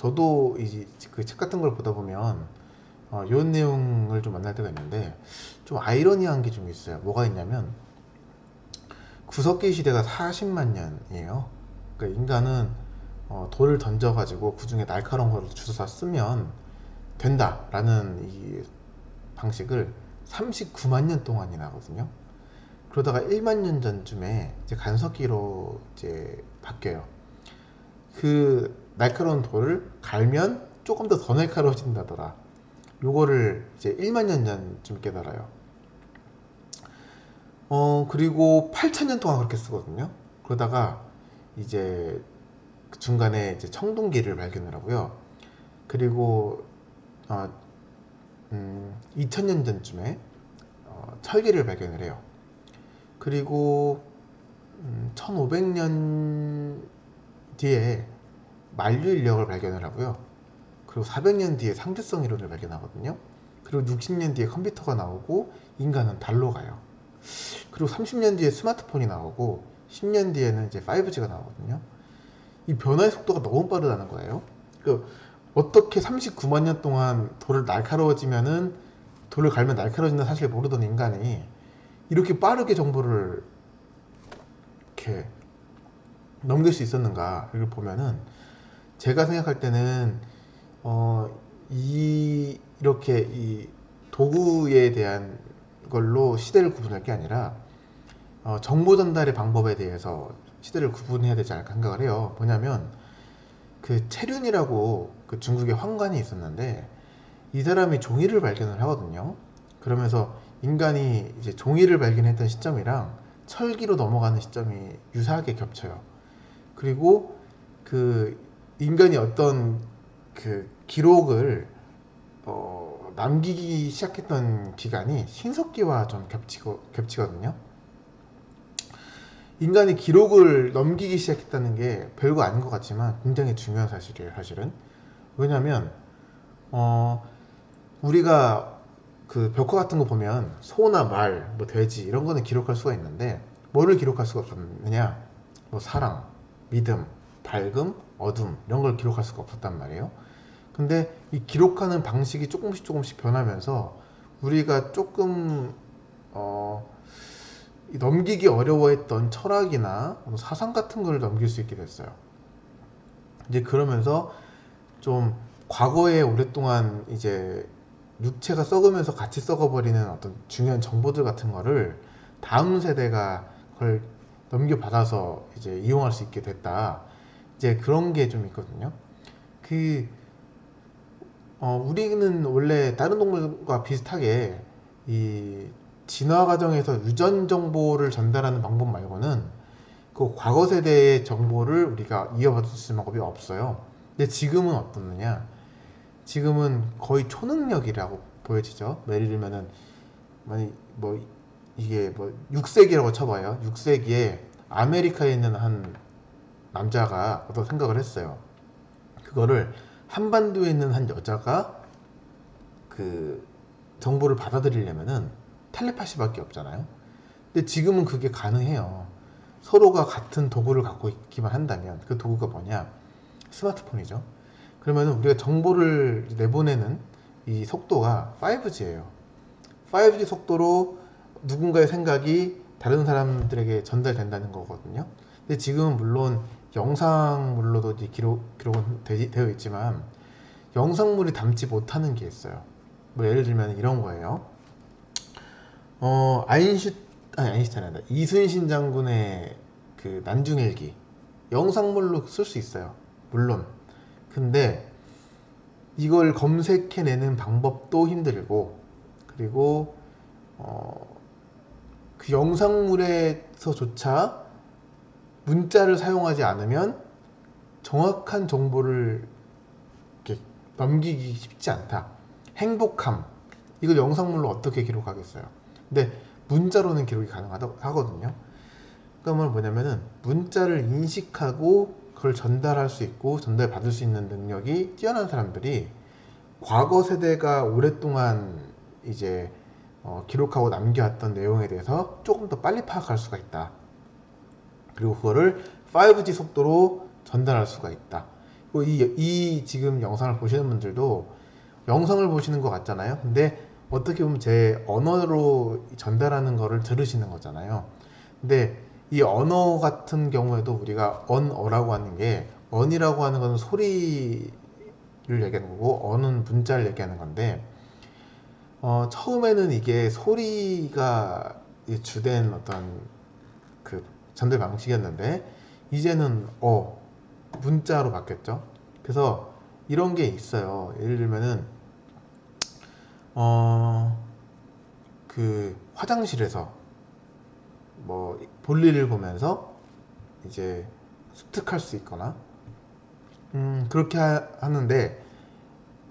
저도 이 그 책 같은 걸 보다 보면 이런 내용을 좀 만날 때가 있는데 좀 아이러니한 게 좀 있어요. 뭐가 있냐면 구석기 시대가 40만 년이에요. 그러니까 인간은 돌을 던져가지고 그 중에 날카로운 걸 주워서 쓰면 된다라는 이 방식을 39만 년 동안이나 하거든요. 그러다가 1만 년 전쯤에 이제 간섭기로 이제 바뀌어요. 그 날카로운 돌을 갈면 조금 더 날카로워진다더라. 요거를 이제 1만 년 전쯤 깨달아요. 그리고 8천 년 동안 그렇게 쓰거든요. 그러다가 이제 그 중간에 이제 청동기를 발견을 하고요. 그리고 2000년 전쯤에 철기를 발견을 해요. 그리고 1500년 뒤에 만류 인력을 발견을 하고요. 그리고 400년 뒤에 상대성 이론을 발견하거든요. 그리고 60년 뒤에 컴퓨터가 나오고 인간은 달로 가요. 그리고 30년 뒤에 스마트폰이 나오고 10년 뒤에는 이제 5G가 나오거든요. 이 변화의 속도가 너무 빠르다는 거예요. 그 어떻게 39만 년 동안 돌을 날카로워지면은 돌을 갈면 날카로워진다는 사실을 모르던 인간이 이렇게 빠르게 정보를 이렇게 넘길 수 있었는가를 보면은 제가 생각할 때는 이렇게 이 도구에 대한 걸로 시대를 구분할 게 아니라 정보 전달의 방법에 대해서 시대를 구분해야 되지 않을까 생각을 해요. 뭐냐면 그 체륜이라고 그 중국의 황관이 있었는데 이 사람이 종이를 발견을 하거든요. 그러면서 인간이 이제 종이를 발견했던 시점이랑 철기로 넘어가는 시점이 유사하게 겹쳐요. 그리고 그 인간이 어떤 그 기록을 남기기 시작했던 기간이 신석기와 좀 겹치거든요. 인간이 기록을 넘기기 시작했다는 게 별거 아닌 것 같지만 굉장히 중요한 사실이에요, 사실은. 왜냐면 우리가 그 벽화 같은 거 보면 소나 말, 뭐 돼지 이런 거는 기록할 수가 있는데 뭐를 기록할 수가 없었느냐? 뭐 사랑, 믿음, 밝음, 어둠 이런 걸 기록할 수가 없었단 말이에요. 근데 이 기록하는 방식이 조금씩 변하면서 우리가 조금 넘기기 어려워했던 철학이나 사상 같은 걸 넘길 수 있게 됐어요. 이제 그러면서 좀 과거에 오랫동안 이제 육체가 썩으면서 같이 썩어버리는 어떤 중요한 정보들 같은 거를 다음 세대가 그걸 넘겨받아서 이제 이용할 수 있게 됐다. 이제 그런 게 좀 있거든요. 그 우리는 원래 다른 동물과 비슷하게 이 진화 과정에서 유전 정보를 전달하는 방법 말고는 그 과거 세대의 정보를 우리가 이어받을 수 있는 방법이 없어요. 근데 지금은 어떻느냐? 지금은 거의 초능력이라고 보여지죠. 예를 들면은 뭐 이게 뭐 6세기라고 쳐봐요. 6세기에 아메리카에 있는 한 남자가 어떤 생각을 했어요. 그거를 한반도에 있는 한 여자가 그 정보를 받아들이려면은 텔레파시밖에 없잖아요. 근데 지금은 그게 가능해요. 서로가 같은 도구를 갖고 있기만 한다면 그 도구가 뭐냐? 스마트폰이죠. 그러면 우리가 정보를 내보내는 이 속도가 5G예요. 5G 속도로 누군가의 생각이 다른 사람들에게 전달된다는 거거든요. 근데 지금은 물론 영상물로도 기록은 되어 있지만 영상물이 담지 못하는 게 있어요. 뭐 예를 들면 이런 거예요. 아인슈타인 아니다. 이순신 장군의 그 난중일기 영상물로 쓸 수 있어요. 물론. 근데 이걸 검색해내는 방법도 힘들고 그리고 그 영상물에서조차 문자를 사용하지 않으면 정확한 정보를 이렇게 넘기기 쉽지 않다. 행복함 이걸 영상물로 어떻게 기록하겠어요? 근데 문자로는 기록이 가능하거든요. 그러면 뭐냐면은 문자를 인식하고 그걸 전달할 수 있고 전달받을 수 있는 능력이 뛰어난 사람들이 과거 세대가 오랫동안 이제 기록하고 남겨왔던 내용에 대해서 조금 더 빨리 파악할 수가 있다. 그리고 그거를 5G 속도로 전달할 수가 있다. 이 지금 영상을 보시는 분들도 영상을 보시는 것 같잖아요. 근데 어떻게 보면 제 언어로 전달하는 거를 들으시는 거잖아요. 근데 이 언어 같은 경우에도 우리가 언어라고 하는 게, 언이라고 하는 건 소리를 얘기하는 거고 언은 문자를 얘기하는 건데, 처음에는 이게 소리가 주된 어떤 그 전달 방식이었는데 이제는 문자로 바뀌었죠. 그래서 이런 게 있어요. 예를 들면은 그 화장실에서 뭐 볼일을 보면서 이제 습득할 수 있거나 그렇게 하는데,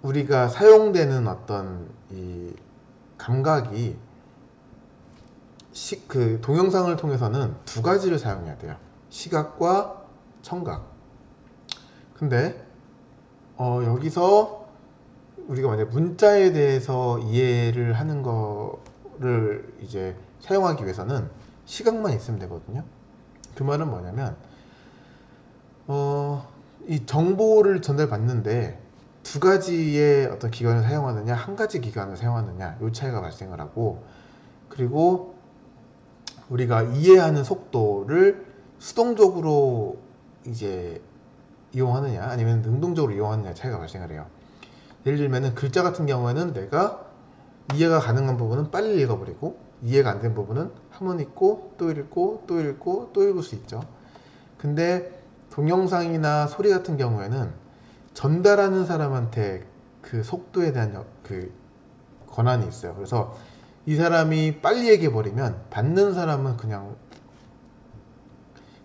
우리가 사용되는 어떤 이 감각이 그 동영상을 통해서는 두 가지를 사용해야 돼요. 시각과 청각. 근데 여기서 우리가 만약 문자에 대해서 이해를 하는 거를 이제 사용하기 위해서는 시각만 있으면 되거든요. 그 말은 뭐냐면 이 정보를 전달받는데 두 가지의 어떤 기관을 사용하느냐, 한 가지 기관을 사용하느냐, 이 차이가 발생을 하고, 그리고 우리가 이해하는 속도를 수동적으로 이제 이용하느냐 아니면 능동적으로 이용하느냐 차이가 발생을 해요. 예를 들면은 글자 같은 경우에는 내가 이해가 가능한 부분은 빨리 읽어버리고, 이해가 안 된 부분은 한 번 읽고 또 읽고 또 읽고 또 읽을 수 있죠. 근데 동영상이나 소리 같은 경우에는 전달하는 사람한테 그 속도에 대한 그 권한이 있어요. 그래서 이 사람이 빨리 얘기해버리면 받는 사람은 그냥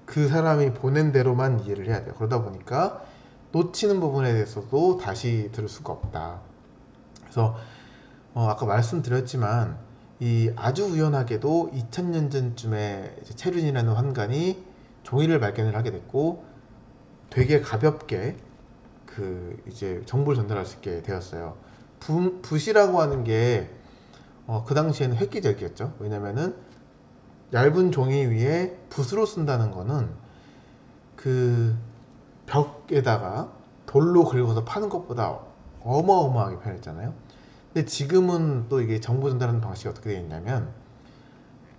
그 사람이 보낸 대로만 이해를 해야 돼요. 그러다 보니까 놓치는 부분에 대해서도 다시 들을 수가 없다. 그래서 아까 말씀드렸지만 이 아주 우연하게도 2000년 전쯤에 체륜이라는 환관이 종이를 발견을 하게 됐고, 되게 가볍게 그 이제 정보를 전달할 수 있게 되었어요. 붓이라고 하는 게 그 당시에는 획기적이었죠. 왜냐면은 얇은 종이 위에 붓으로 쓴다는 거는 그 벽에다가 돌로 긁어서 파는 것보다 어마어마하게 편했잖아요. 근데 지금은 또 이게 정보 전달하는 방식이 어떻게 되어 있냐면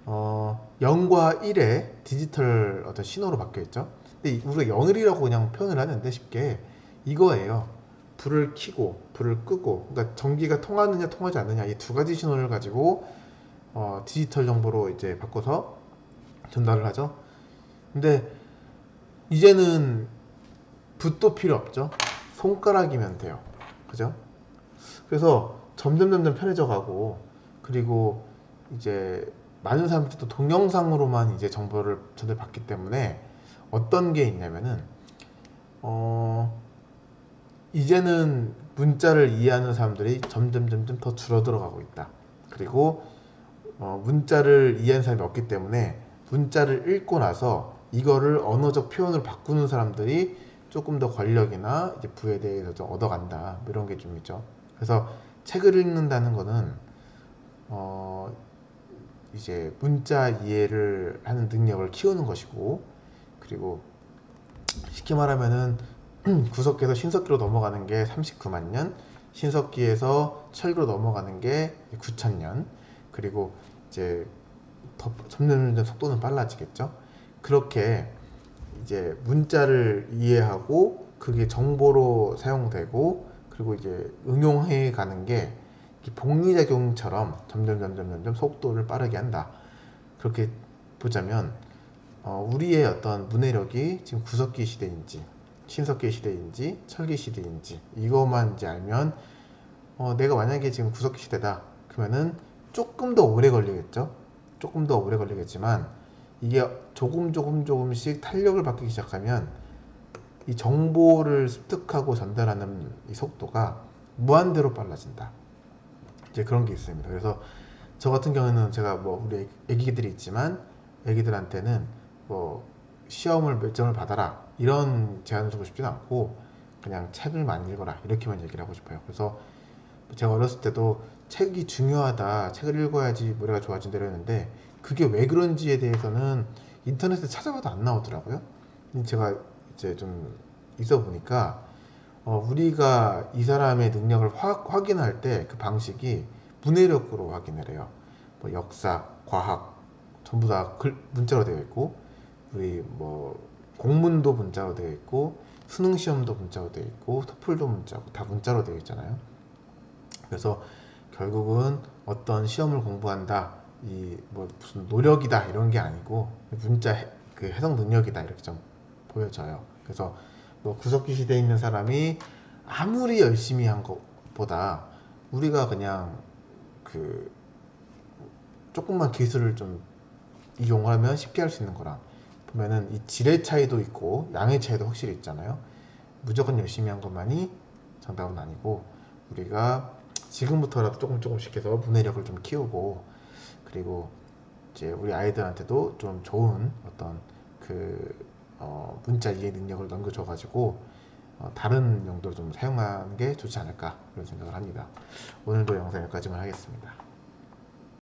0과 1의 디지털 어떤 신호로 바뀌어 있죠. 근데 우리가 0일이라고 그냥 표현을 하는데 쉽게 이거예요. 불을 켜고 불을 끄고, 그러니까 전기가 통하느냐 통하지 않느냐 이 두 가지 신호를 가지고 디지털 정보로 이제 바꿔서 전달을 하죠. 근데 이제는 붓도 필요 없죠. 손가락이면 돼요. 그죠? 그래서 점점 편해져 가고, 그리고 이제 많은 사람들도 동영상으로만 이제 정보를 전달받기 때문에 어떤 게 있냐면은 이제는 문자를 이해하는 사람들이 점점 더 줄어들어 가고 있다. 그리고 문자를 이해하는 사람이 없기 때문에 문자를 읽고 나서 이거를 언어적 표현으로 바꾸는 사람들이 조금 더 권력이나 이제 부에 대해서 좀 얻어간다, 뭐 이런 게 좀 있죠. 그래서 책을 읽는다는 거는 이제 문자 이해를 하는 능력을 키우는 것이고, 그리고 쉽게 말하면은 구석기에서 신석기로 넘어가는 게 39만 년, 신석기에서 철기로 넘어가는 게 9,000년, 그리고 이제 점점 속도는 빨라지겠죠. 그렇게 이제 문자를 이해하고 그게 정보로 사용되고, 그리고 이제 응용해 가는 게 복리작용처럼 점점 속도를 빠르게 한다. 그렇게 보자면 우리의 어떤 문해력이 지금 구석기 시대인지 신석기 시대인지 철기 시대인지 이것만 이제 알면 내가 만약에 지금 구석기 시대다 그러면은 조금 더 오래 걸리겠죠. 조금 더 오래 걸리겠지만 이게 조금씩 탄력을 바뀌기 시작하면 이 정보를 습득하고 전달하는 이 속도가 무한대로 빨라진다. 이제 그런 게 있습니다. 그래서 저 같은 경우는 제가 뭐 우리 애기들이 있지만 애기들한테는 뭐 시험을 몇 점을 받아라 이런 제안을 주고 싶지는 않고 그냥 책을 많이 읽어라 이렇게만 얘기를 하고 싶어요. 그래서 제가 어렸을 때도 책이 중요하다, 책을 읽어야지 머리가 좋아진다 이랬는데 그게 왜 그런지에 대해서는 인터넷에 찾아봐도 안 나오더라고요. 제가 이제 좀 있어 보니까 우리가 이 사람의 능력을 확인할 때 그 방식이 문해력으로 확인을 해요. 뭐 역사, 과학 전부 다 문자로 되어 있고, 우리 뭐 공문도 문자로 되어 있고, 수능 시험도 문자로 되어 있고, 토플도 문자고 다 문자로 되어 있잖아요. 그래서 결국은 어떤 시험을 공부한다, 이 뭐 무슨 노력이다 이런 게 아니고 문자 그 해석 능력이다 이렇게 좀 보여져요. 그래서 뭐 구석기 시대에 있는 사람이 아무리 열심히 한 것보다 우리가 그냥 그 조금만 기술을 좀 이용하면 쉽게 할 수 있는 거랑 보면은 이 질의 차이도 있고 양의 차이도 확실히 있잖아요. 무조건 열심히 한 것만이 정답은 아니고 우리가 지금부터라도 조금씩 해서 문해력을 좀 키우고, 그리고 이제 우리 아이들한테도 좀 좋은 어떤 그 문자 이해 능력을 넘겨줘가지고 다른 용도로 좀 사용하는 게 좋지 않을까 그런 생각을 합니다. 오늘도 영상 여기까지만 하겠습니다.